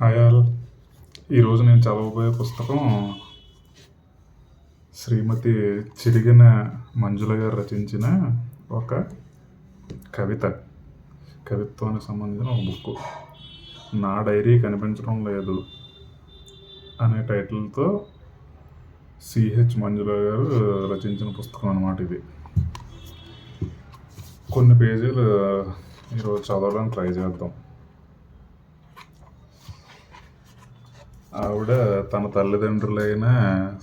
Hi all. ఈరోజు నేను చదవబోయే పుస్తకం శ్రీమతి చిరిగిన మంజుల గారు రచించిన ఒక కవిత్వానికి సంబంధించిన ఒక బుక్. నా డైరీ కనిపించడం లేదు అనే టైటిల్తో సిహెచ్ మంజుల గారు రచించిన పుస్తకం అన్నమాట ఇది. కొన్ని పేజీలు ఈరోజు చదవడానికి ట్రై చేద్దాం. ఆవిడ తన తల్లిదండ్రులైన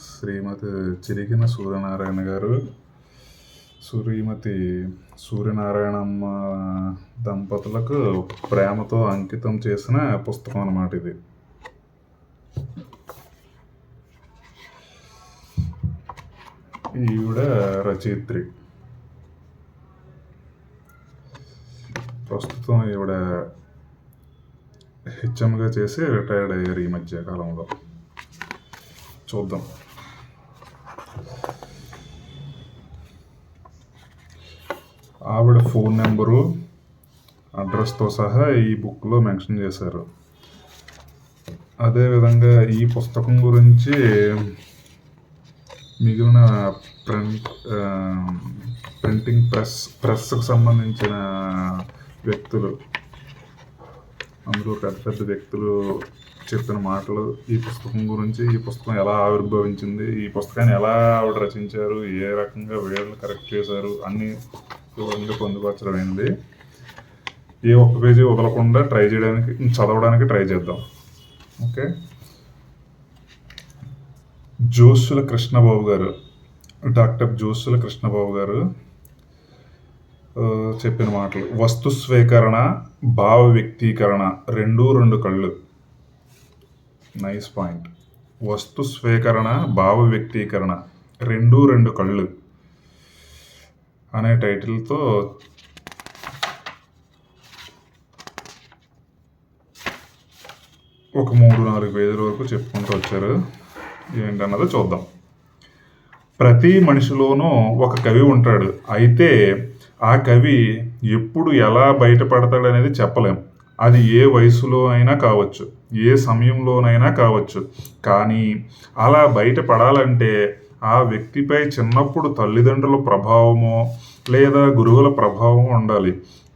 శ్రీమతి చిరిగిన సూర్యనారాయణ గారు, శ్రీమతి సూర్యనారాయణమ్మ దంపతులకు ప్రేమతో అంకితం చేసిన పుస్తకం అన్నమాట ఇది. ఈవిడ రచయిత్రి. ప్రస్తుతం ఈవిడ హెచ్ఎంగా చేసి రిటైర్డ్ అయ్యారు ఈ మధ్య కాలంలో. చూద్దాం. ఆవిడ ఫోన్ నెంబరు, అడ్రస్తో సహా ఈ బుక్లో మెన్షన్ చేశారు. అదేవిధంగా ఈ పుస్తకం గురించి మిగిలిన ప్రింటింగ్ ప్రెస్కు సంబంధించిన వ్యక్తులు, అందులో పెద్ద పెద్ద వ్యక్తులు చెప్పిన మాటలు, ఈ పుస్తకం గురించి, ఈ పుస్తకం ఎలా ఆవిర్భవించింది, ఈ పుస్తకాన్ని ఎలా ఆవిడ రచించారు, ఏ రకంగా వేళ్ళు కరెక్ట్ చేశారు, అన్నీ వివరంగా పొందుపరచడమైంది. ఏ ఒక్క పేజీ వదలకుండా చదవడానికి ట్రై చేద్దాం. ఓకే. జోస్యుల కృష్ణబాబు గారు, డాక్టర్ జోస్యుల కృష్ణబాబు గారు చెప్పిన మాటలు. వస్తు స్వీకరణ, భావ వ్యక్తీకరణ రెండు కళ్ళు. Nice point. వస్తు స్వీకరణ, భావ వ్యక్తీకరణ రెండు కళ్ళు అనే టైటిల్తో ఒక 3-4 పేజీల వరకు చెప్పుకుంటూ వచ్చారు. ఏంటన్నదో చూద్దాం. ప్రతి మనిషిలోనూ ఒక కవి ఉంటాడు. అయితే ఆ కవి ఎప్పుడు ఎలా బయటపడతాడనేది చెప్పలేం. అది ఏ వయసులో అయినా కావచ్చు, ఏ సమయంలోనైనా కావచ్చు. కానీ అలా బయటపడాలంటే ఆ వ్యక్తిపై చిన్నప్పుడు తల్లిదండ్రుల ప్రభావమో లేదా గురువుల ప్రభావమో ఉండాలి.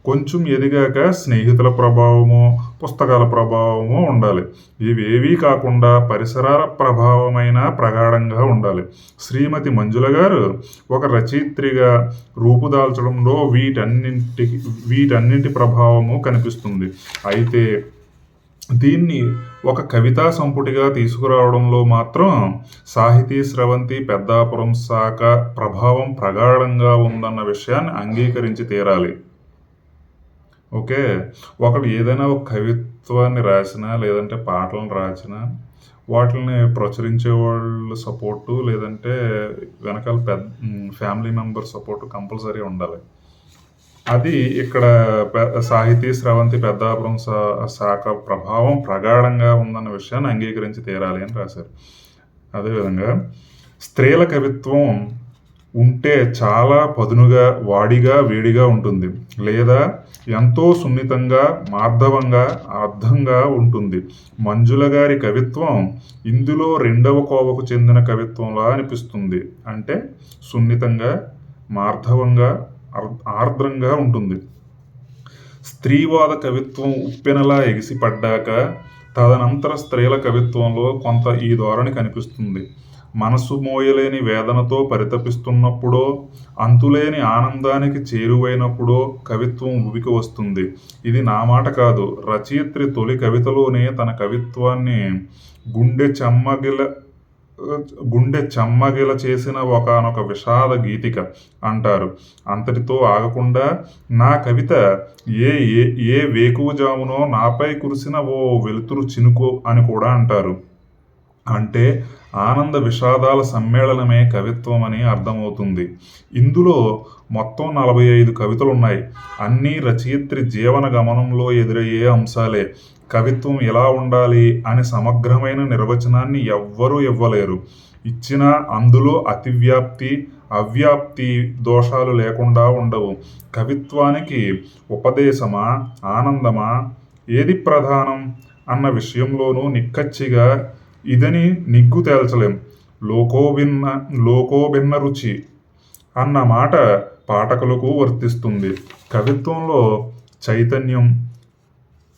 కొంచెం ఎదిగాక స్నేహితుల ప్రభావమో పుస్తకాల ప్రభావమో ఉండాలి. ఇవేవీ కాకుండా పరిసరాల ప్రభావమైన ప్రగాఢంగా ఉండాలి. శ్రీమతి మంజుల గారు ఒక రచయిత్రిగా రూపుదాల్చడంలో వీటన్నింటి ప్రభావము కనిపిస్తుంది. అయితే దీన్ని ఒక కవితా సంపుటిగా తీసుకురావడంలో మాత్రం సాహితీ స్రవంతి పెద్దాపురం శాఖ ప్రభావం ప్రగాఢంగా ఉందన్న విషయాన్ని అంగీకరించి తీరాలి. ఓకే. ఒకడు ఏదైనా ఒక కవిత్వాన్ని రాసినా లేదంటే పాటలను రాసినా వాటిని ప్రచురించే వాళ్ళు సపోర్టు, లేదంటే వెనకాల ఫ్యామిలీ మెంబర్ సపోర్టు కంపల్సరీ ఉండాలి. అది ఇక్కడ సాహితీ స్రవంతి పెద్దాపురం శాఖ ప్రభావం ప్రగాఢంగా ఉందన్న విషయాన్ని అంగీకరించి తీరాలి అని రాశారు. అదేవిధంగా స్త్రీల కవిత్వం ఉంటే చాలా పదునుగా, వాడిగా, వేడిగా ఉంటుంది, లేదా ఎంతో సున్నితంగా, మార్ధవంగా, అర్థంగా ఉంటుంది. మంజుల గారి కవిత్వం ఇందులో రెండవ కోవకు చెందిన కవిత్వంలా అనిపిస్తుంది. అంటే సున్నితంగా, మార్ధవంగా, ఆర్ద్రంగా ఉంటుంది. స్త్రీవాద కవిత్వం ఉప్పెనలా ఎగిసిపడ్డాక తదనంతర స్త్రీల కవిత్వంలో కొంత ఈ ధోరణి కనిపిస్తుంది. మనసు మోయలేని వేదనతో పరితపిస్తున్నప్పుడో, అంతులేని ఆనందానికి చేరువైనప్పుడో కవిత్వం ఉబికి వస్తుంది. ఇది నా మాట కాదు. రచయిత్రి తొలి కవితలోనే తన కవిత్వాన్ని గుండె చెమ్మగిల చేసిన ఒకానొక విషాద గీతిక అంటారు. అంతటితో ఆగకుండా నా కవిత ఏ వేకువజామునో నాపై కురిసిన ఓ వెలుతురు చినుకు అని కూడా అంటారు. అంటే ఆనంద విషాదాల సమ్మేళనమే కవిత్వం అని అర్థమవుతుంది. ఇందులో మొత్తం 45 కవితలున్నాయి. అన్నీ రచయిత్రి జీవన గమనంలో ఎదురయ్యే అంశాలే. కవిత్వం ఎలా ఉండాలి అని సమగ్రమైన నిర్వచనాన్ని ఎవ్వరూ ఇవ్వలేరు. ఇచ్చినా అందులో అతివ్యాప్తి, అవ్యాప్తి దోషాలు లేకుండా ఉండవు. కవిత్వానికి ఉపదేశమా, ఆనందమా, ఏది ప్రధానం అన్న విషయంలోనూ నిక్కచ్చిగా ఇదని నిగ్గు తేల్చలేం. లోకోభిన్న రుచి అన్న మాట పాఠకులకు వర్తిస్తుంది. కవిత్వంలో చైతన్యం,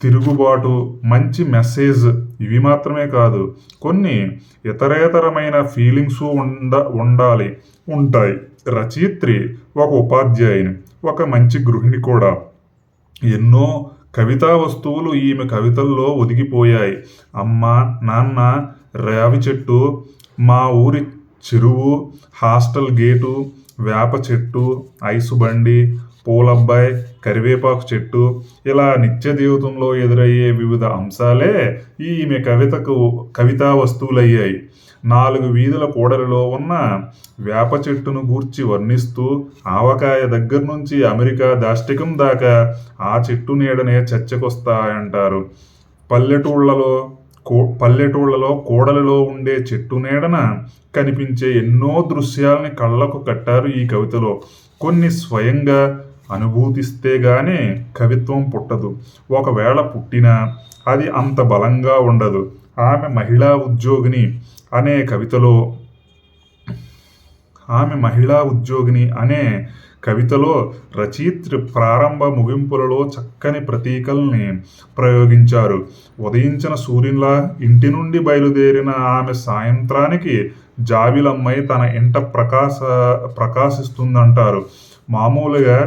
తిరుగుబాటు, మంచి మెసేజ్ ఇవి మాత్రమే కాదు, కొన్ని ఇతరేతరమైన ఫీలింగ్స్ ఉంటాయి. రచయిత్రి ఒక ఉపాధ్యాయుని, ఒక మంచి గృహిణి కూడా. ఎన్నో కవితా వస్తువులు ఈమె కవితల్లో ఒదిగిపోయాయి. అమ్మ, నాన్న, రావి చెట్టు, మా ఊరి చెరువు, హాస్టల్ గేటు, వేప చెట్టు, ఐసు బండి, పూలబ్బాయి, కరివేపాకు చెట్టు, ఇలా నిత్య జీవితంలో ఎదురయ్యే వివిధ అంశాలే ఈమె కవితా వస్తువులయ్యాయి. 4 వీధుల కూడలిలో ఉన్న వేప చెట్టును గూర్చి వర్ణిస్తూ ఆవకాయ దగ్గర నుంచి అమెరికా దాష్టికం దాకా ఆ చెట్టు నీడనే చర్చకొస్తాయంటారు. పల్లెటూళ్ళలో కూడలిలో ఉండే చెట్టు నీడన కనిపించే ఎన్నో దృశ్యాల్ని కళ్ళకు కట్టారు ఈ కవితలో. కొన్ని స్వయంగా అనుభూతిస్తే గానీ కవిత్వం పుట్టదు. ఒకవేళ పుట్టినా అది అంత బలంగా ఉండదు. ఆమె మహిళా ఉద్యోగిని అనే కవితలో రచయిత్రి ప్రారంభ ముగింపులలో చక్కని ప్రతీకల్ని ప్రయోగించారు. ఉదయించిన సూర్యునిలా ఇంటి నుండి బయలుదేరిన ఆమె సాయంత్రానికి జాబిలమ్మై తన ఇంట ప్రకాశిస్తుందంటారు. మామూలుగా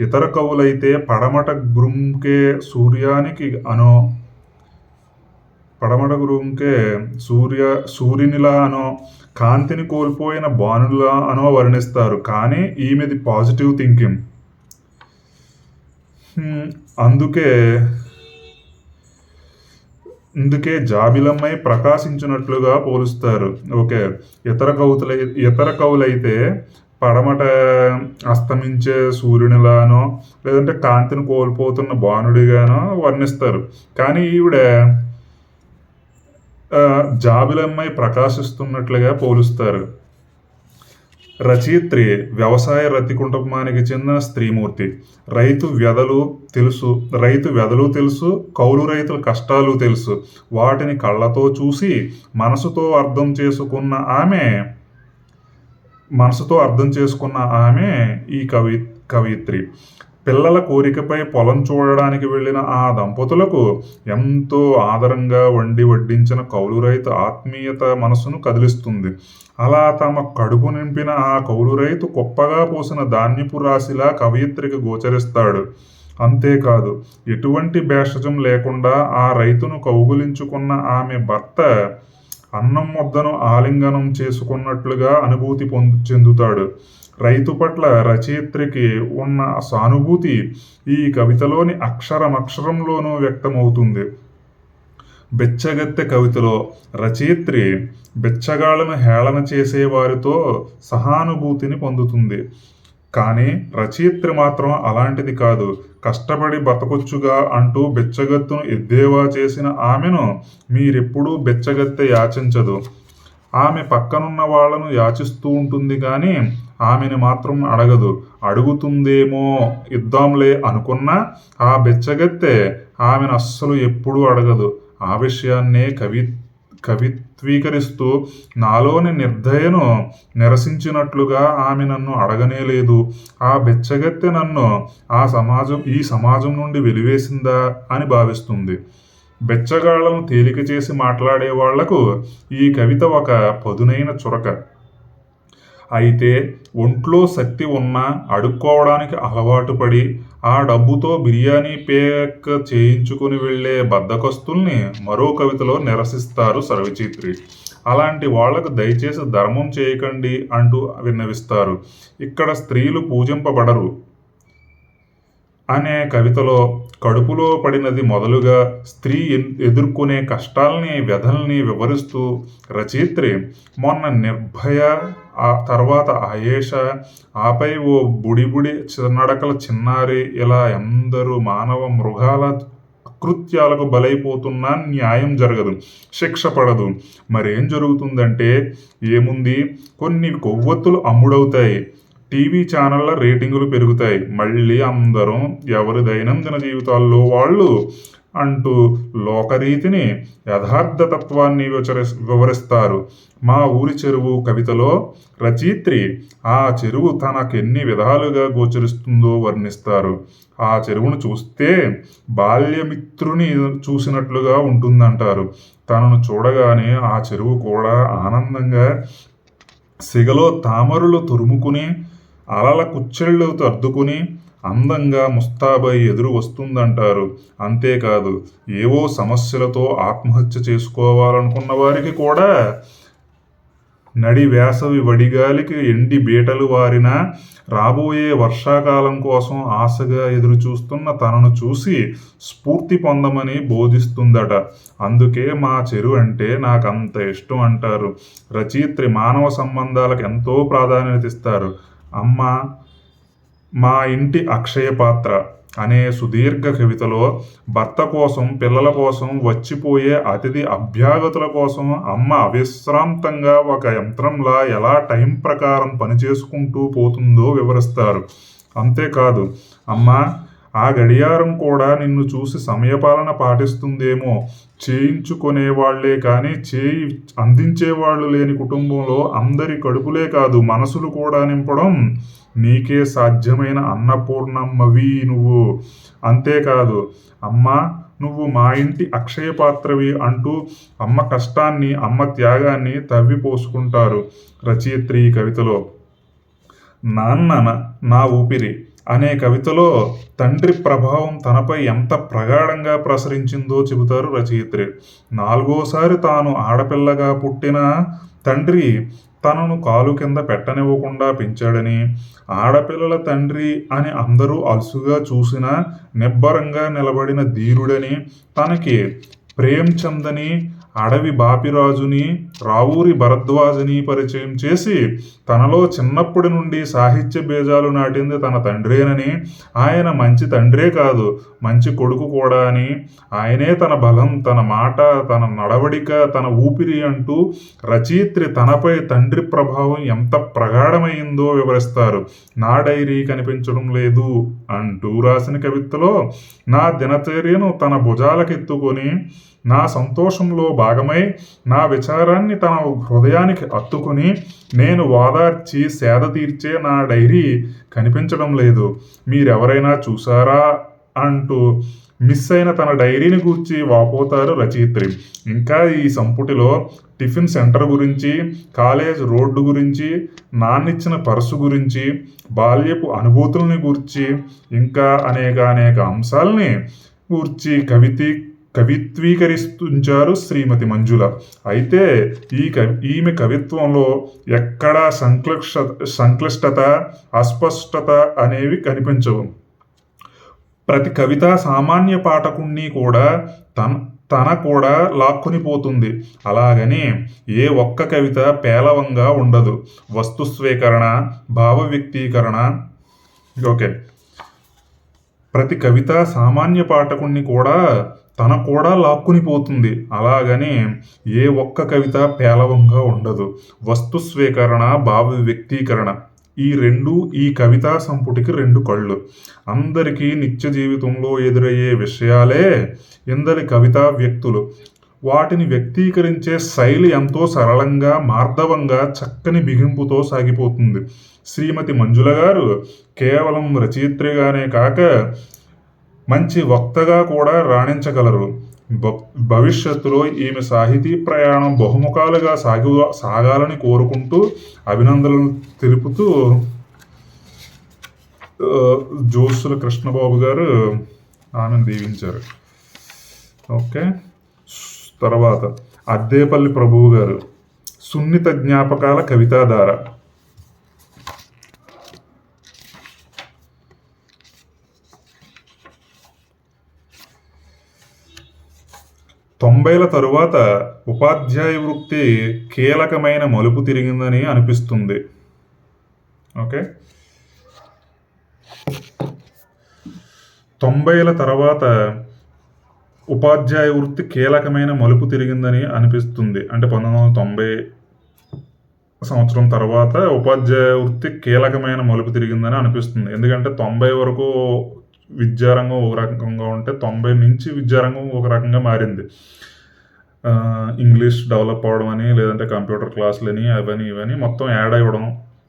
ఇతర కవులైతే పడమట గ్రుంకే సూర్యునిలా అనో, కాంతిని కోల్పోయిన బాణులా అనో వర్ణిస్తారు. కానీ ఈమెది పాజిటివ్ థింకింగ్. అందుకే జాబిలమ్మై ప్రకాశించినట్లుగా పోలుస్తారు. ఓకే, ఇతర కవులైతే పడమట అస్తమించే సూర్యునిలానో లేదంటే కాంతిని కోల్పోతున్న బాణుడిగానో వర్ణిస్తారు. కానీ ఈవిడ జాబిలమ్మై ప్రకాశిస్తున్నట్లుగా పోలుస్తారు. రచయిత్రి వ్యవసాయ రతి కుటుంబానికి చెందిన స్త్రీమూర్తి. రైతు వ్యధలు తెలుసు, కౌలు రైతుల కష్టాలు తెలుసు. వాటిని కళ్ళతో చూసి మనసుతో అర్థం చేసుకున్న ఆమె ఈ కవిత్రి. పిల్లల కోరికపై పొలం చూడడానికి వెళ్ళిన ఆ దంపతులకు ఎంతో ఆదరంగా వడ్డించిన కౌలు రైతు ఆత్మీయత మనసును కదిలిస్తుంది. అలా తమ కడుపు నింపిన ఆ కౌలు రైతు కుప్పగా పోసిన ధాన్యపు రాశిలా కవయిత్రికి గోచరిస్తాడు. అంతేకాదు, ఎటువంటి భేషజం లేకుండా ఆ రైతును కౌగులించుకున్న ఆమె భర్త అన్నం ముద్దను ఆలింగనం చేసుకున్నట్లుగా అనుభూతి చెందుతాడు. రైతు పట్ల రచయిత్రికి ఉన్న సానుభూతి ఈ కవితలోని అక్షరమక్షరంలోనూ వ్యక్తమవుతుంది. బెచ్చగత్తె కవితలో రచయిత్రి బెచ్చగాళ్లను హేళన చేసేవారితో సహానుభూతిని పొందుతుంది. కానీ రచయిత్రి మాత్రం అలాంటిది కాదు. కష్టపడి బతకొచ్చుగా అంటూ బెచ్చగత్తును ఎద్దేవా చేసిన ఆమెను మీరెప్పుడూ బెచ్చగత్తె యాచించదు. ఆమె పక్కనున్న వాళ్లను యాచిస్తూ ఉంటుంది కానీ ఆమెను మాత్రం అడగదు. అడుగుతుందేమో ఇద్దాంలే అనుకున్నా ఆ బెచ్చగత్తె ఆమెను అస్సలు ఎప్పుడూ అడగదు. ఆ విషయాన్నే కవిత్వీకరిస్తూ నాలోని నిర్దయను నిరసించినట్లుగా ఆమె నన్ను అడగనేలేదు. ఆ బెచ్చగత్తె నన్ను ఈ సమాజం నుండి వెలివేసిందా అని భావిస్తుంది. బెచ్చగాళ్లను తేలిక చేసి మాట్లాడే వాళ్లకు ఈ కవిత ఒక పదునైన చురక. అయితే ఒంట్లో శక్తి ఉన్నా అడుక్కోవడానికి అలవాటు పడి ఆ డబ్బుతో బిర్యానీ పేక్ చేయించుకుని వెళ్లే బద్ధకస్తుల్ని మరో కవితలో నిరసిస్తారు రచయిత్రి. అలాంటి వాళ్లకు దయచేసి ధర్మం చేయకండి అంటూ విన్నవిస్తారు. ఇక్కడ స్త్రీలు పూజింపబడరు అనే కవితలో కడుపులో పడినది మొదలుగా స్త్రీ ఎదుర్కొనే కష్టాల్ని, వ్యధల్ని వివరిస్తూ రచయిత్రి మొన్న నిర్భయ, ఆ తర్వాత ఆయేష, ఆపై ఓ బుడిబుడి నడకల చిన్నారి, ఇలా ఎందరూ మానవ మృగాల అకృత్యాలకు బలైపోతున్నా న్యాయం జరగదు, శిక్ష పడదు. మరేం జరుగుతుందంటే ఏముంది, కొన్ని కొవ్వొత్తులు అమ్ముడవుతాయి, టీవీ ఛానళ్ల రేటింగులు పెరుగుతాయి, మళ్ళీ అందరం ఎవరి దైనందిన జీవితాల్లో వాళ్ళు అంటూ లోకరీతిని యథార్థతత్వాన్ని వివరిస్తారు. మా ఊరి చెరువు కవితలో రచయిత్రి ఆ చెరువు తనకెన్ని విధాలుగా గోచరిస్తుందో వర్ణిస్తారు. ఆ చెరువును చూస్తే బాల్యమిత్రుని చూసినట్లుగా ఉంటుందంటారు. తనను చూడగానే ఆ చెరువు కూడా ఆనందంగా సిగలో తామరులు తురుముకుని అలల కుచ్చెళ్ళు అద్దుకుని అందంగా ముస్తాబై ఎదురు వస్తుందంటారు. అంతేకాదు, ఏవో సమస్యలతో ఆత్మహత్య చేసుకోవాలనుకున్న వారికి కూడా నడి వేసవి వడిగాలికి ఎండి బీటలు వారిన రాబోయే వర్షాకాలం కోసం ఆశగా ఎదురుచూస్తున్న తనను చూసి స్ఫూర్తి పొందమని బోధిస్తుందట. అందుకే మా చెరువు అంటే నాకంత ఇష్టం అంటారు. రచయిత్రి మానవ సంబంధాలకు ఎంతో ప్రాధాన్యత ఇస్తారు. అమ్మ మా ఇంటి అక్షయ పాత్ర అనే సుదీర్ఘ కవితలో భర్త కోసం, పిల్లల కోసం, వచ్చిపోయే అతిథి అభ్యాగతుల కోసం అమ్మ అవిశ్రాంతంగా ఒక యంత్రంలా ఎలా టైం ప్రకారం పనిచేసుకుంటూ పోతుందో వివరిస్తారు. అంతేకాదు, అమ్మ ఆ గడియారం కూడా నిన్ను చూసి సమయపాలన పాటిస్తుందేమో. చేయించుకునేవాళ్లే కానీ చేయి అందించేవాళ్ళు లేని కుటుంబంలో అందరి కడుపులే కాదు, మనసులు కూడా నింపడం నీకే సాధ్యమైన అన్నపూర్ణమ్మవి నువ్వు. అంతేకాదు, అమ్మా నువ్వు మా ఇంటి అక్షయ పాత్రవి అంటూ అమ్మ కష్టాన్ని, అమ్మ త్యాగాన్ని తవ్విపోసుకుంటారు రచయిత్రి ఈ కవితలో. నాన్న నా ఊపిరి అనే కవితలో తండ్రి ప్రభావం తనపై ఎంత ప్రగాఢంగా ప్రసరించిందో చెబుతారు రచయిత్రి. 4వసారి తాను ఆడపిల్లగా పుట్టిన తండ్రి తనను కాలు కింద పెట్టనివ్వకుండా పెంచాడని, ఆడపిల్లల తండ్రి అని అందరూ అలుసుగా చూసినా నిబ్బరంగా నిలబడిన ధీరుడని, తనకి ప్రేమ్చందని, అడవి బాపిరాజుని, రావూరి భరద్వాజని పరిచయం చేసి తనలో చిన్నప్పటి నుండి సాహిత్య బీజాలు నాటింది తన తండ్రేనని, ఆయన మంచి తండ్రే కాదు మంచి కొడుకు కూడా అని, ఆయనే తన బలం, తన మాట, తన నడవడిక, తన ఊపిరి అంటూ రచయిత్రి తనపై తండ్రి ప్రభావం ఎంత ప్రగాఢమైందో వివరిస్తారు. నా డైరీ కనిపించడం లేదు అంటూ రాసిన కవితలో నా దినచర్యను తన భుజాలకెత్తుకొని, నా సంతోషంలో భాగమై, నా విచారాన్ని తన హృదయానికి అత్తుకుని నేను ఓదార్చి సేద తీర్చే నా డైరీ కనిపించడం లేదు, మీరెవరైనా చూసారా అంటూ మిస్ అయిన తన డైరీని గూర్చి వాపోతారు రచయిత్రి. ఇంకా ఈ సంపుటిలో టిఫిన్ సెంటర్ గురించి, కాలేజ్ రోడ్డు గురించి, నాన్నిచ్చిన పర్సు గురించి, బాల్యపు అనుభూతుల్ని గూర్చి, ఇంకా అనేక అంశాలని గూర్చి కవిత్వీకరిస్తుంచారు శ్రీమతి మంజుల. అయితే ఈమె కవిత్వంలో ఎక్కడా సంక్లిష్టత, అస్పష్టత అనేవి కనిపించవు. ప్రతి కవిత సామాన్య పాఠకుణ్ణి కూడా తన కూడా లాక్కుని పోతుంది. అలాగని ఏ ఒక్క కవిత పేలవంగా ఉండదు. వస్తు స్వీకరణ, భావ వ్యక్తీకరణ, ఓకే, ప్రతి కవిత సామాన్య పాఠకుణ్ణి కూడా తన కూడా లాక్కుని పోతుంది. అలాగని ఏ ఒక్క కవిత పేలవంగా ఉండదు. వస్తు స్వీకరణ, భావ వ్యక్తీకరణ ఈ కవితా సంపుటికి 2 కళ్ళు. అందరికీ నిత్య జీవితంలో ఎదురయ్యే విషయాలే ఇందరి కవితా వ్యక్తులు. వాటిని వ్యక్తీకరించే శైలి ఎంతో సరళంగా, మార్దవంగా, చక్కని బిగింపుతో సాగిపోతుంది. శ్రీమతి మంజుల గారు కేవలం రచయిత్రిగానే కాక మంచి వక్తగా కూడా రాణించగలరు. భవిష్యత్తులో ఈమె సాహితీ ప్రయాణం బహుముఖాలుగా సాగాలని కోరుకుంటూ అభినందనలు తెలుపుతూ జోసుల కృష్ణబాబు గారు ఆమెను దీవించారు. ఓకే, తర్వాత అద్దేపల్లి ప్రభువు గారు సున్నిత జ్ఞాపకాల కవితాధార. తొంభైల తరువాత ఉపాధ్యాయ వృత్తి కీలకమైన మలుపు తిరిగిందని అనిపిస్తుంది. ఓకే, 90ల తర్వాత ఉపాధ్యాయ వృత్తి కీలకమైన మలుపు తిరిగిందని అనిపిస్తుంది. అంటే 1990 సంవత్సరం తర్వాత ఉపాధ్యాయ వృత్తి కీలకమైన మలుపు తిరిగిందని అనిపిస్తుంది. ఎందుకంటే 90 వరకు విద్యారంగం ఒక రకంగా ఉంటే 90 నుంచి విద్యారంగం ఒక రకంగా మారింది. ఇంగ్లీష్ డెవలప్ అవ్వడం అని, లేదంటే కంప్యూటర్ క్లాసులని అవని ఇవని మొత్తం యాడ్ అవ్వడం,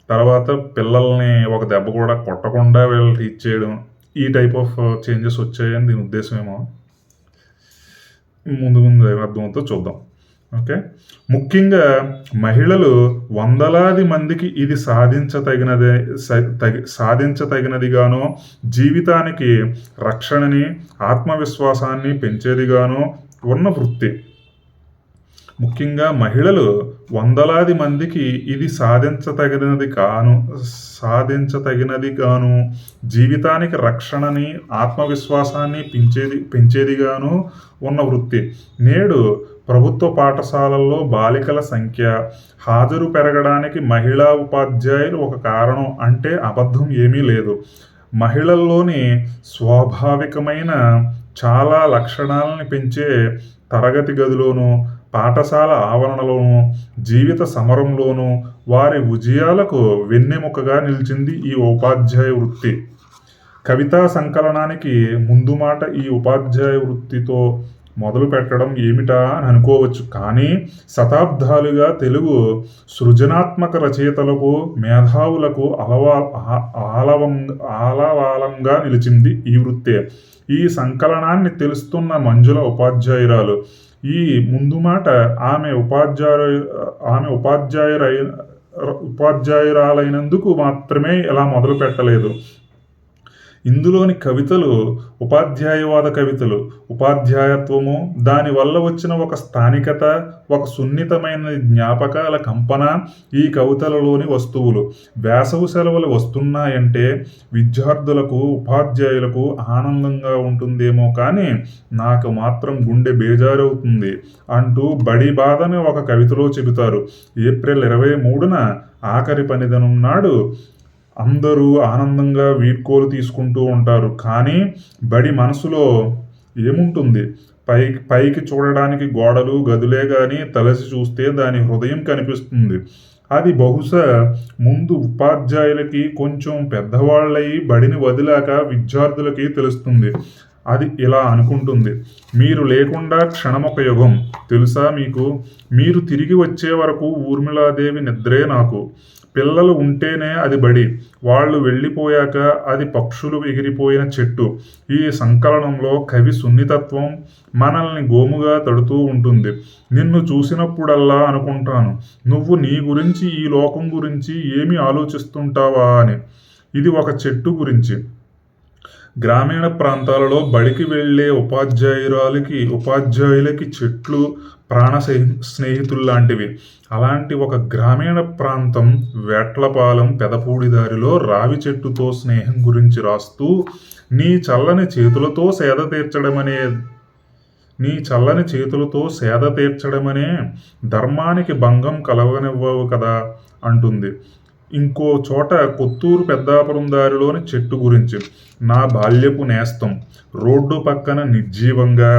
తర్వాత పిల్లల్ని ఒక దెబ్బ కూడా కొట్టకుండా వీళ్ళు టీచ్ చేయడం, ఈ టైప్ ఆఫ్ చేంజెస్ వచ్చాయని దీని ఉద్దేశమేమో. ముందు అర్థమవుతో చూద్దాం. ఓకే, ముఖ్యంగా మహిళలు వందలాది మందికి ఇది సాధించతగినదిగానో, జీవితానికి రక్షణని, ఆత్మవిశ్వాసాన్ని పెంచేదిగానో ఉన్న వృత్తి. ముఖ్యంగా మహిళలు వందలాది మందికి ఇది సాధించతగినది గాను, జీవితానికి రక్షణని, ఆత్మవిశ్వాసాన్ని పెంచేదిగాను ఉన్న వృత్తి. నేడు ప్రభుత్వ పాఠశాలల్లో బాలికల సంఖ్య, హాజరు పెరగడానికి మహిళా ఉపాధ్యాయులు ఒక కారణం అంటే అబద్ధం ఏమీ లేదు. మహిళల్లోని స్వాభావికమైన చాలా లక్షణాలని పెంచే తరగతి గదిలోనూ, పాఠశాల ఆవరణలోనూ, జీవిత సమరంలోనూ వారి విజయాలకు వెన్నెముకగా నిలిచింది ఈ ఉపాధ్యాయ వృత్తి. కవితా సంకలనానికి ముందు మాట ఈ ఉపాధ్యాయ వృత్తితో మొదలు పెట్టడం ఏమిటా అని అనుకోవచ్చు. కానీ శతాబ్దాలుగా తెలుగు సృజనాత్మక రచయితలకు, మేధావులకు ఆలవాలంగా నిలిచింది ఈ వృత్తే. ఈ సంకలనాన్ని తెలుస్తున్న మంజుల ఉపాధ్యాయురాలు. ఈ ముందు మాట ఆమె ఉపాధ్యాయురాలైనందుకు మాత్రమే ఇలా మొదలు పెట్టలేదు. ఇందులోని కవితలు ఉపాధ్యాయవాద కవితలు. ఉపాధ్యాయత్వము, దానివల్ల వచ్చిన ఒక స్థానికత, ఒక సున్నితమైన జ్ఞాపకాల కంపన ఈ కవితలలోని వస్తువులు. వేసవి సెలవులు వస్తున్నాయంటే విద్యార్థులకు, ఉపాధ్యాయులకు ఆనందంగా ఉంటుందేమో కానీ నాకు మాత్రం గుండె బేజారవుతుంది అంటూ బడి బాధని ఒక కవితలో చెబుతారు. ఏప్రిల్ 23న ఆఖరి పనిదినం నాడు అందరూ ఆనందంగా వీడ్కోలు తీసుకుంటూ ఉంటారు. కానీ బడి మనసులో ఏముంటుంది? పైకి చూడడానికి గోడలు, గదులే కానీ తలసి చూస్తే దాని హృదయం కనిపిస్తుంది. అది బహుశా ముందు ఉపాధ్యాయులకి, కొంచెం పెద్దవాళ్ళై బడిని వదిలాక విద్యార్థులకి తెలుస్తుంది. అది ఇలా అనుకుంటుంది: మీరు లేకుండా క్షణమొక యుగం. తెలుసా మీకు? మీరు తిరిగి వచ్చే వరకు ఊర్మిళాదేవి నిద్రే నాకు. పిల్లలు ఉంటేనే అది బడి, వాళ్ళు వెళ్ళిపోయాక అది పక్షులు ఎగిరిపోయిన చెట్టు. ఈ సంకలనంలో కవి సున్నితత్వం మనల్ని గోముగా తడుతూ ఉంటుంది. నిన్ను చూసినప్పుడల్లా అనుకుంటాను, నువ్వు నీ గురించి, ఈ లోకం గురించి ఏమి ఆలోచిస్తుంటావా అని. ఇది ఒక చెట్టు గురించి. గ్రామీణ ప్రాంతాలలో బడికి వెళ్ళే ఉపాధ్యాయులకి చెట్లు ప్రాణ స్నేహితుల్లాంటివి. అలాంటి ఒక గ్రామీణ ప్రాంతం వేట్లపాలెం పెదపూడి దారిలో రావి చెట్టుతో స్నేహం గురించి రాస్తూ, నీ చల్లని చేతులతో సేద తీర్చడమనే ధర్మానికి భంగం కలగనివ్వవు కదా అంటుంది. ఇంకో చోట కొత్తూరు పెద్దాపురం దారిలోని చెట్టు గురించి. నా బాల్యపు నేస్తం రోడ్డు పక్కన నిర్జీవంగా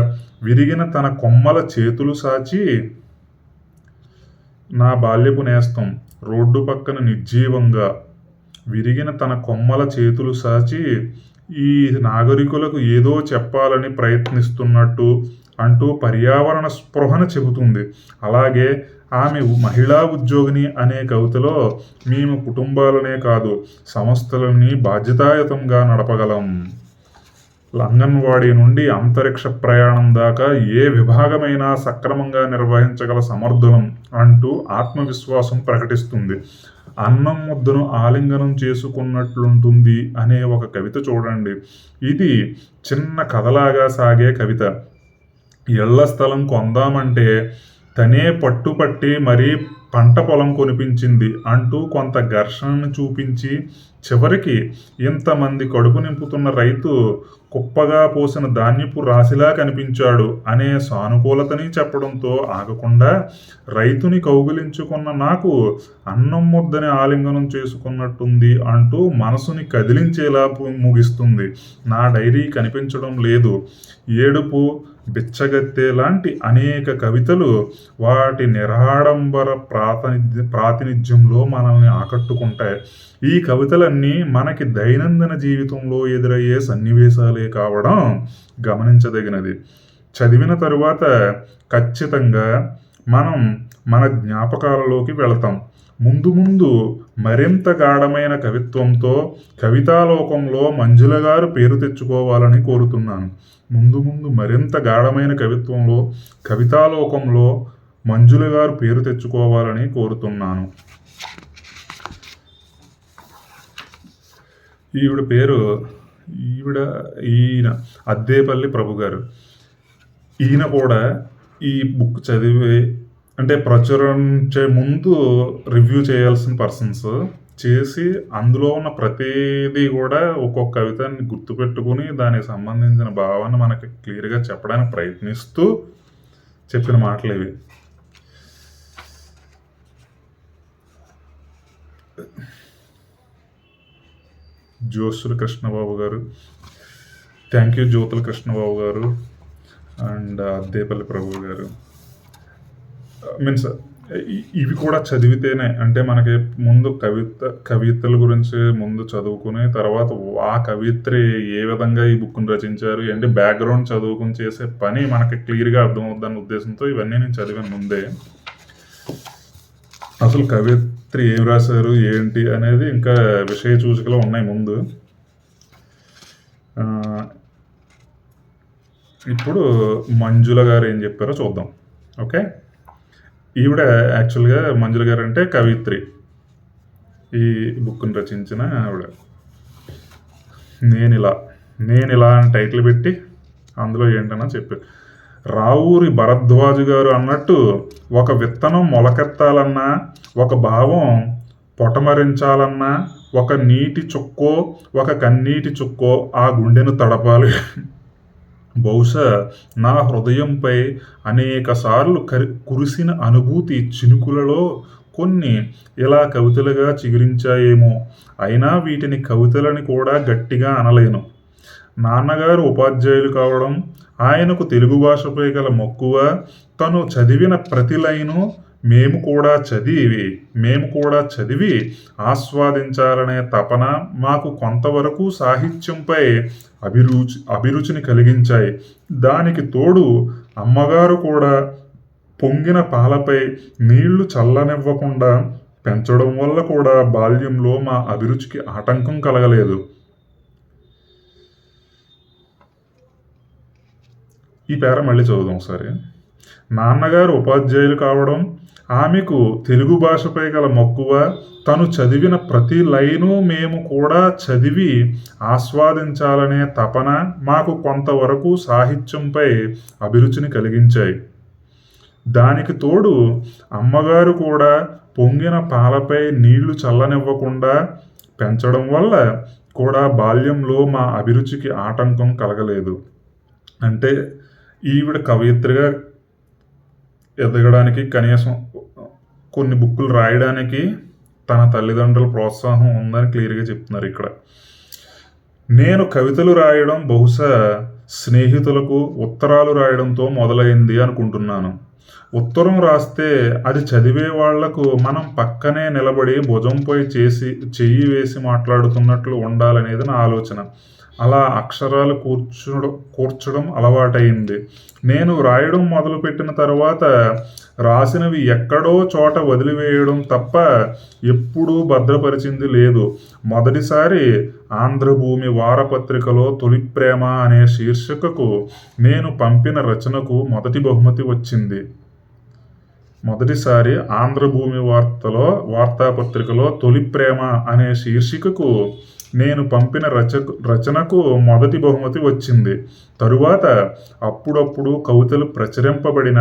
విరిగిన తన కొమ్మల చేతులు సాచి ఈ నాగరికులకు ఏదో చెప్పాలని ప్రయత్నిస్తున్నట్టు అంటూ పర్యావరణ స్పృహను చెబుతుంది. అలాగే ఆమె మహిళా ఉద్యోగిని అనే కవితలో మేము కుటుంబాలనే కాదు, సంస్థలని బాధ్యతాయుతంగా నడపగలం. అంగన్వాడీ నుండి అంతరిక్ష ప్రయాణం దాకా ఏ విభాగమైనా సక్రమంగా నిర్వహించగల సమర్థులం అంటూ ఆత్మవిశ్వాసం ప్రకటిస్తుంది. అన్నం ముద్దను ఆలింగనం చేసుకున్నట్లుంటుంది అనే ఒక కవిత చూడండి. ఇది చిన్న కథలాగా సాగే కవిత. ఇళ్ల స్థలం కొందామంటే తనే పట్టుపట్టి మరీ పంట పొలం కొనిపించింది అంటూ కొంత ఘర్షణను చూపించి, చివరికి ఇంతమంది కడుపు నింపుతున్న రైతు కుప్పగా పోసిన ధాన్యపు రాశిలా కనిపించాడు అనే సానుకూలతని చెప్పడంతో ఆగకుండా, రైతుని కౌగిలించుకున్న నాకు అన్నం ముద్దని ఆలింగనం చేసుకున్నట్టుంది అంటూ మనసుని కదిలించేలా ముగిస్తుంది. నా డైరీ కనిపించడం లేదు. ఏడుపు, బిచ్చగత్తె లాంటి అనేక కవితలు వాటి నిరాడంబర ప్రాతినిధ్యంలో మనల్ని ఆకట్టుకుంటాయి. ఈ కవితలన్నీ మనకి దైనందిన జీవితంలో ఎదురయ్యే సన్నివేశాలే కావడం గమనించదగినది. చదివిన తరువాత ఖచ్చితంగా మనం మన జ్ఞాపకాలలోకి వెళతాం. ముందు ముందు మరింత గాఢమైన కవిత్వంతో కవితాలోకంలో మంజుల గారు పేరు తెచ్చుకోవాలని కోరుతున్నాను. ముందు ముందు మరింత గాఢమైన కవిత్వంలో కవితాలోకంలో మంజుల గారు పేరు తెచ్చుకోవాలని కోరుతున్నాను. ఈయన అద్దేపల్లి ప్రభు గారు. ఈయన కూడా ఈ బుక్ చదివి అంటే ప్రచురించే ముందు రివ్యూ చేయాల్సిన పర్సన్స్ చేసి అందులో ఉన్న ప్రతిదీ కూడా ఒక్కొక్క కవితని గుర్తుపెట్టుకుని దానికి సంబంధించిన భావాన్ని మనకి క్లియర్గా చెప్పడానికి ప్రయత్నిస్తూ చెప్పిన మాటలు ఇవి. జోసుల కృష్ణబాబు గారు, థ్యాంక్ యూ జ్యోతుల కృష్ణబాబు గారు అండ్ అద్దేపల్లి ప్రభు గారు. మీన్స్ ఇవి కూడా చదివితేనే అంటే మనకి ముందు కవితల గురించి ముందు చదువుకుని తర్వాత ఆ కవిత్రి ఏ విధంగా ఈ బుక్ను రచించారు అంటే బ్యాక్గ్రౌండ్ చదువుకుని చేసే పని మనకి క్లియర్గా అర్థమవుద్దన్న ఉద్దేశంతో ఇవన్నీ నేను చదివాను ముందే. అసలు కవిత్రి ఏం రాశారు ఏంటి అనేది ఇంకా విషయ సూచికలు ఉన్నాయి ముందు. ఇప్పుడు మంజుల గారు ఏం చెప్పారో చూద్దాం. ఓకే, ఈవిడ యాక్చువల్గా మంజుల గారు అంటే కవిత్రి, ఈ బుక్ని రచించిన ఆవిడ. నేనిలా అని టైటిల్ పెట్టి అందులో ఏంటన్నా చెప్పారు. రావూరి భరద్వాజు గారు అన్నట్టు ఒక విత్తనం మొలకెత్తాలన్నా, ఒక భావం పొటమరించాలన్నా, ఒక నీటి చుక్కో ఒక కన్నీటి చుక్కో ఆ గుండెను తడపాలి. బహుశా నా హృదయంపై అనేకసార్లు కురిసిన అనుభూతి చినుకులలో కొన్ని ఇలా కవితలుగా చిగురించాయేమో. అయినా వీటిని కవితలని కూడా గట్టిగా అనలేను. నాన్నగారు ఉపాధ్యాయులు కావడం, ఆయనకు తెలుగు భాషపై గల మక్కువ, తను చదివిన ప్రతి లైను మేము కూడా చదివి ఆస్వాదించాలనే తపన మాకు కొంతవరకు సాహిత్యంపై అభిరుచిని కలిగించాయి. దానికి తోడు అమ్మగారు కూడా పొంగిన పాలపై నీళ్లు చల్లనివ్వకుండా పెంచడం వల్ల కూడా బాల్యంలో మా అభిరుచికి ఆటంకం కలగలేదు. ఈ పేర మళ్ళీ చదువుదాం ఒకసారి. నాన్నగారు ఉపాధ్యాయులు కావడం, ఆమెకు తెలుగు భాషపై గల మక్కువ, తను చదివిన ప్రతి లైను మేము కూడా చదివి ఆస్వాదించాలనే తపన మాకు కొంతవరకు సాహిత్యంపై అభిరుచిని కలిగించాయి. దానికి తోడు అమ్మగారు కూడా పొంగిన పాలపై నీళ్లు చల్లనివ్వకుండా పెంచడం వల్ల కూడా బాల్యంలో మా అభిరుచికి ఆటంకం కలగలేదు. అంటే ఈవిడ కవయిత్రిగా ఎదగడానికి కనీసం కొన్ని బుక్కులు రాయడానికి తన తల్లిదండ్రుల ప్రోత్సాహం ఉందని క్లియర్గా చెప్తున్నారు ఇక్కడ. నేను కవితలు రాయడం బహుశా స్నేహితులకు ఉత్తరాలు రాయడంతో మొదలైంది అనుకుంటున్నాను. ఉత్తరం రాస్తే అది చదివే వాళ్లకు మనం పక్కనే నిలబడి భుజంపై చెయ్యి వేసి మాట్లాడుతున్నట్లు ఉండాలనేది నా ఆలోచన. అలా అక్షరాలు కూర్చడం అలవాటైంది. నేను రాయడం మొదలుపెట్టిన తర్వాత రాసినవి ఎక్కడో చోట వదిలివేయడం తప్ప ఎప్పుడూ భద్రపరిచింది లేదు. మొదటిసారి ఆంధ్రభూమి వారపత్రికలో తొలి ప్రేమ అనే శీర్షికకు నేను పంపిన రచనకు మొదటి బహుమతి వచ్చింది. మొదటిసారి ఆంధ్రభూమి వార్తాపత్రికలో తొలి ప్రేమ అనే శీర్షికకు నేను పంపిన రచనకు మొదటి బహుమతి వచ్చింది. తరువాత అప్పుడప్పుడు కవితలు ప్రచురింపబడిన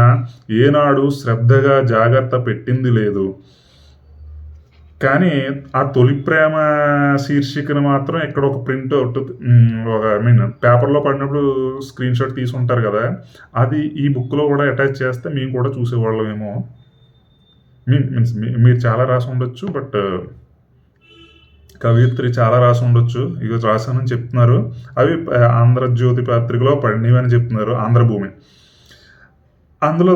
ఏనాడు శ్రద్ధగా జాగ్రత్త పెట్టింది లేదు. కానీ ఆ తొలి ప్రేమ శీర్షికను మాత్రం ఇక్కడ ఒక ప్రింట్ అవుట్ పేపర్లో పడినప్పుడు స్క్రీన్ షాట్ తీసుకుంటారు కదా, అది ఈ బుక్లో కూడా అటాచ్ చేస్తే మేము కూడా చూసేవాళ్ళమేమో. మీరు చాలా రాసి ఉండొచ్చు, బట్ కవయిత్రి చాలా రాసి ఉండొచ్చు, ఇక రాశానని చెప్తున్నారు. అవి ఆంధ్రజ్యోతి పత్రికలో పడినవని చెప్తున్నారు, ఆంధ్రభూమి. అందులో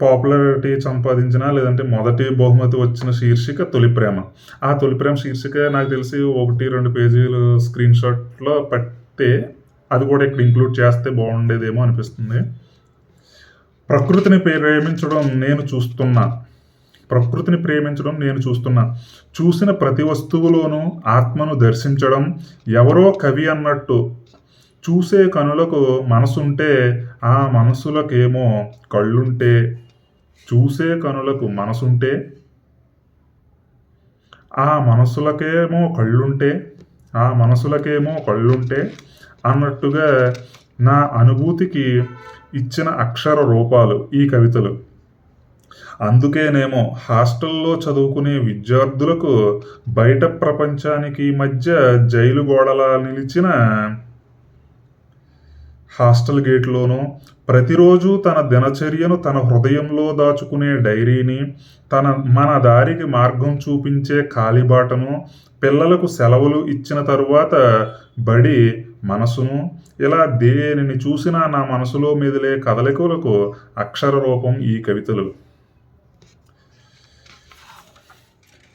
పాపులారిటీ సంపాదించిన లేదంటే మొదటి బహుమతి వచ్చిన శీర్షిక తొలి ప్రేమ. ఆ తొలి ప్రేమ శీర్షిక నాకు తెలిసి 1-2 పేజీలు స్క్రీన్ షాట్లో పట్టే అది కూడా ఇక్కడ ఇంక్లూడ్ చేస్తే బాగుండేదేమో అనిపిస్తుంది. ప్రకృతిని ప్రేమించడం నేను చూస్తున్నా. చూసిన ప్రతి వస్తువులోనూ ఆత్మను దర్శించడం. ఎవరో కవి అన్నట్టు చూసే కనులకు మనసుంటే ఆ మనసులకేమో కళ్ళుంటే చూసే కనులకు మనసుంటే ఆ మనసులకేమో కళ్ళుంటే అన్నట్టుగా నా అనుభూతికి ఇచ్చిన అక్షర రూపాలు ఈ కవితలు. అందుకేనేమో హాస్టల్లో చదువుకునే విద్యార్థులకు బయట ప్రపంచానికి మధ్య జైలు గోడలా నిలిచిన హాస్టల్ గేట్లోనూ ప్రతిరోజు తన దినచర్యను తన హృదయంలో దాచుకునే డైరీని, మన దారికి మార్గం చూపించే కాలిబాటను, పిల్లలకు సెలవులు ఇచ్చిన తరువాత బడి మనసును, ఇలా దేనిని చూసినా నా మనసులో మెదిలే కదలికలకు అక్షర రూపం ఈ కవితలు.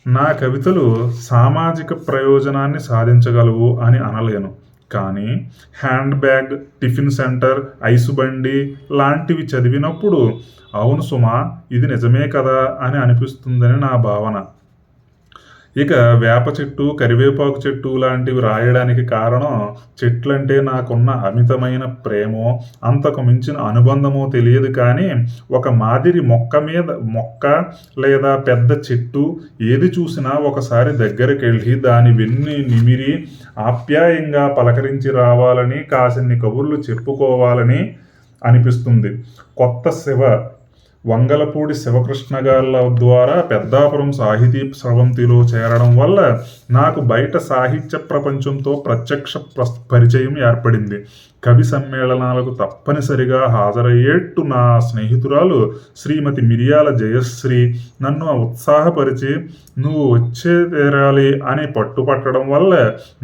నా కవితలు సామాజిక ప్రయోజనాన్ని సాధించగలవు అని అనలేను, కానీ hand bag, tiffin centre, ice బండి లాంటివి చదివినప్పుడు అవును సుమా, ఇది నిజమే కదా అని అనిపిస్తుందని నా భావన. ఇక వేప చెట్టు, కరివేపాకు చెట్టు లాంటివి రాయడానికి కారణం చెట్లంటే నాకున్న అమితమైన ప్రేమో, అంతకు మించిన అనుబంధమో తెలియదు, కానీ ఒక మాదిరి మొక్క లేదా పెద్ద చెట్టు ఏది చూసినా ఒకసారి దగ్గరికి వెళ్ళి దాని వెన్ను నిమిరి ఆప్యాయంగా పలకరించి రావాలని, కాసిన్ని కబుర్లు చెప్పుకోవాలని అనిపిస్తుంది. కొత్త శివ వంగలపూడి శివకృష్ణ గార్ల ద్వారా పెద్దాపురం సాహితీ స్రవంతిలో చేరడం వల్ల నాకు బయట సాహిత్య ప్రపంచంతో ప్రత్యక్ష పరిచయం ఏర్పడింది. కవి సమ్మేళనాలకు తప్పనిసరిగా హాజరయ్యేట్టు నా స్నేహితురాలు శ్రీమతి మిరియాల జయశ్రీ నన్ను ఉత్సాహపరిచి నువ్వు వచ్చే తీరాలి అని పట్టుపట్టడం వల్ల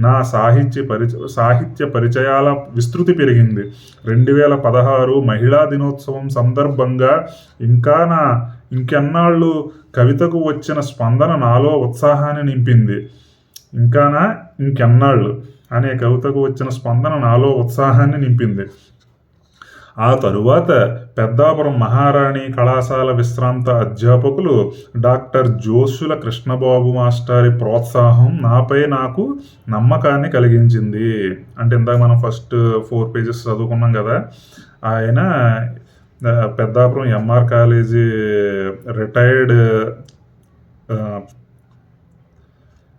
నా సాహిత్య పరిచయాల విస్తృతి పెరిగింది. 2016 మహిళా దినోత్సవం సందర్భంగా ఇంకెన్నాళ్ళు కవితకు వచ్చిన స్పందన నాలో ఉత్సాహాన్ని నింపింది. ఇంకెన్నాళ్ళు అనే కవితకు వచ్చిన స్పందన నాలో ఉత్సాహాన్ని నింపింది. ఆ తరువాత పెద్దాపురం మహారాణి కళాశాల విశ్రాంత అధ్యాపకులు డాక్టర్ జోషుల కృష్ణబాబు మాస్టారి ప్రోత్సాహం నాపై నాకు నమ్మకాన్ని కలిగించింది. అంటే ఇందాక మనం ఫస్ట్ 4 పేజెస్ చదువుకున్నాం కదా, ఆయన Peddapuram MR college retired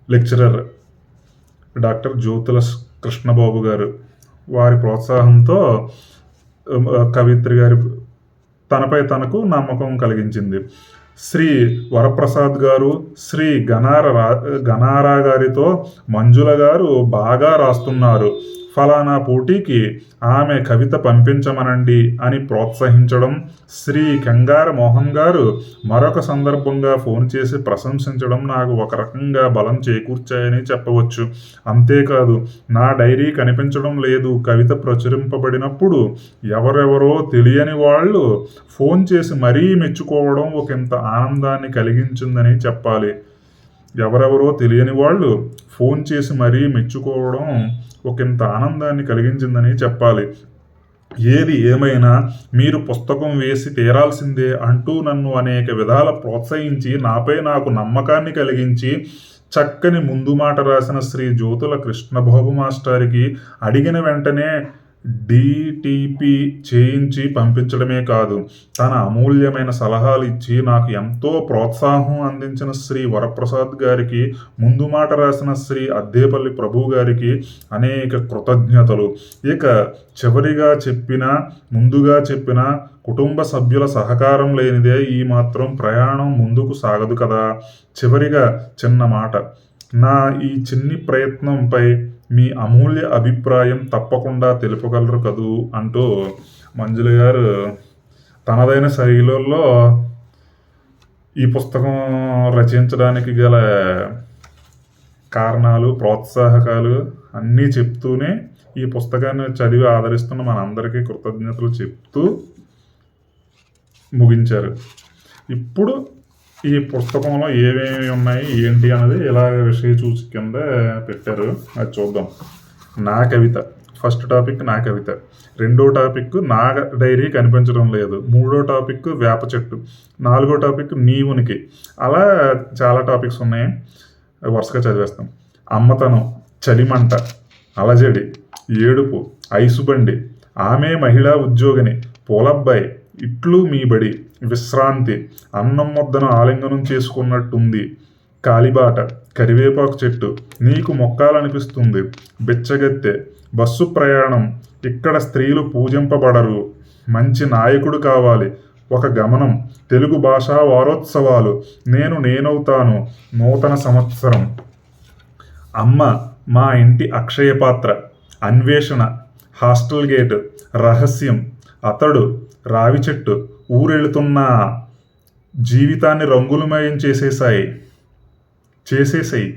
lecturer doctor Jyothula Krishnababu గారు, వారి ప్రోత్సాహంతో కవిత్రి గారి తనపై తనకు నమ్మకం కలిగించింది. శ్రీ వరప్రసాద్ గారు, శ్రీ గనారా గారితో మంజుల గారు బాగా రాస్తున్నారు, ఫలానా పోటీకి ఆమె కవిత పంపించమనండి అని ప్రోత్సహించడం, శ్రీ కంగార మోహన్ గారు మరొక సందర్భంగా ఫోన్ చేసి ప్రశంసించడం నాకు ఒక రకంగా బలం చేకూర్చాయని చెప్పవచ్చు. అంతేకాదు, నా డైరీ కనిపించడం లేదు కవిత ప్రచురింపబడినప్పుడు ఎవరెవరో తెలియని వాళ్ళు ఫోన్ చేసి మరీ మెచ్చుకోవడం ఒకంత ఆనందాన్ని కలిగించిందని చెప్పాలి. ఎవరెవరో తెలియని వాళ్ళు ఫోన్ చేసి మరీ మెచ్చుకోవడం ఒకంత ఆనందాన్ని కలిగించిందని చెప్పాలి. ఏది ఏమైనా మీరు పుస్తకం వేసి తీరాల్సిందే అంటూ నన్ను అనేక విధాల ప్రోత్సహించి నాపై నాకు నమ్మకాన్ని కలిగించి చక్కని ముందు మాట రాసిన శ్రీ జ్యోతుల కృష్ణబాబు మాస్టారికి అడిగిన వెంటనే డిటిపి చేయించి పంపించడమే కాదు, తన అమూల్యమైన సలహాలు ఇచ్చి నాకు ఎంతో ప్రోత్సాహం అందించిన శ్రీ వరప్రసాద్ గారికి, ముందు మాట రాసిన శ్రీ అద్దేపల్లి ప్రభు గారికి అనేక కృతజ్ఞతలు. ఇక ముందుగా చెప్పిన కుటుంబ సభ్యుల సహకారం లేనిదే ఈ మాత్రం ప్రయాణం ముందుకు సాగదు కదా. చివరిగా చిన్న మాట, నా ఈ చిన్ని ప్రయత్నంపై మీ అమూల్య అభిప్రాయం తప్పకుండా తెలుపగలరు కదూ అంటూ మంజుల గారు తనదైన శైలుల్లో ఈ పుస్తకం రచించడానికి గల కారణాలు, ప్రోత్సాహకాలు అన్నీ చెప్తూనే ఈ పుస్తకాన్ని చదివి ఆదరిస్తున్న మనందరికీ కృతజ్ఞతలు చెప్తూ ముగించారు. ఇప్పుడు ఈ పుస్తకంలో ఏమేమి ఉన్నాయి ఏంటి అన్నది ఇలా విషయ సూచి కింద పెట్టారు. అది చూద్దాం. నా కవిత. ఫస్ట్ టాపిక్ నా కవిత. రెండో టాపిక్ నా డైరీ కనిపించడం లేదు. మూడో టాపిక్ వేప చెట్టు. నాలుగో టాపిక్ నీ ఉనికి. అలా చాలా టాపిక్స్ ఉన్నాయి. వరుసగా చదివేస్తాం. అమ్మతనం, చలిమంట, అలజడి, ఏడుపు, ఐసుబండి, ఆమె మహిళా ఉద్యోగిని, పూలబ్బాయి, ఇట్లు మీ బడి, విశ్రాంతి, అన్నం ముద్దను ఆలింగనం చేసుకున్నట్టుంది, కాలిబాట, కరివేపాకు చెట్టు, నీకు మొక్కాలనిపిస్తుంది, బిచ్చగత్తె, బస్సు ప్రయాణం, ఇక్కడ స్త్రీలు పూజింపబడరు, మంచి నాయకుడు కావాలి, ఒక గమనం, తెలుగు భాషా వారోత్సవాలు, నేనవుతాను, నూతన సంవత్సరం, అమ్మ, మా ఇంటి అక్షయ పాత్ర, అన్వేషణ, హాస్టల్ గేట్, రహస్యం, అతడు, రావి చెట్టు, ఊరెళుతున్నా, జీవితాన్ని రంగులమయం చేసేసాయి,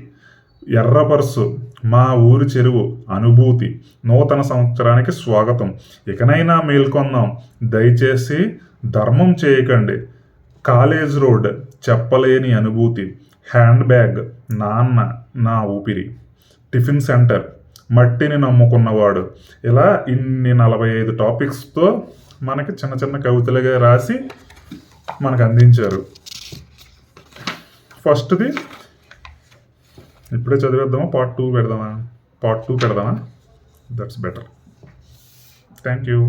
ఎర్రపర్సు, మా ఊరి చెరువు, అనుభూతి, నూతన సంవత్సరానికి స్వాగతం, ఇకనైనా మేల్కొందాం, దయచేసి ధర్మం చేయకండి, కాలేజ్ రోడ్, చెప్పలేని అనుభూతి, హ్యాండ్ బ్యాగ్, నాన్న, నా ఊపిరి, టిఫిన్ సెంటర్, మట్టిని నమ్ముకున్నవాడు. ఇలా ఇన్ని 45 టాపిక్స్తో మనకి చిన్న చిన్న కవితలుగా రాసి మనకు అందించారు. ఫస్ట్ది ఇప్పుడే చదివేద్దామా, పార్ట్ 2 పెడదామా? That's better. Thank you.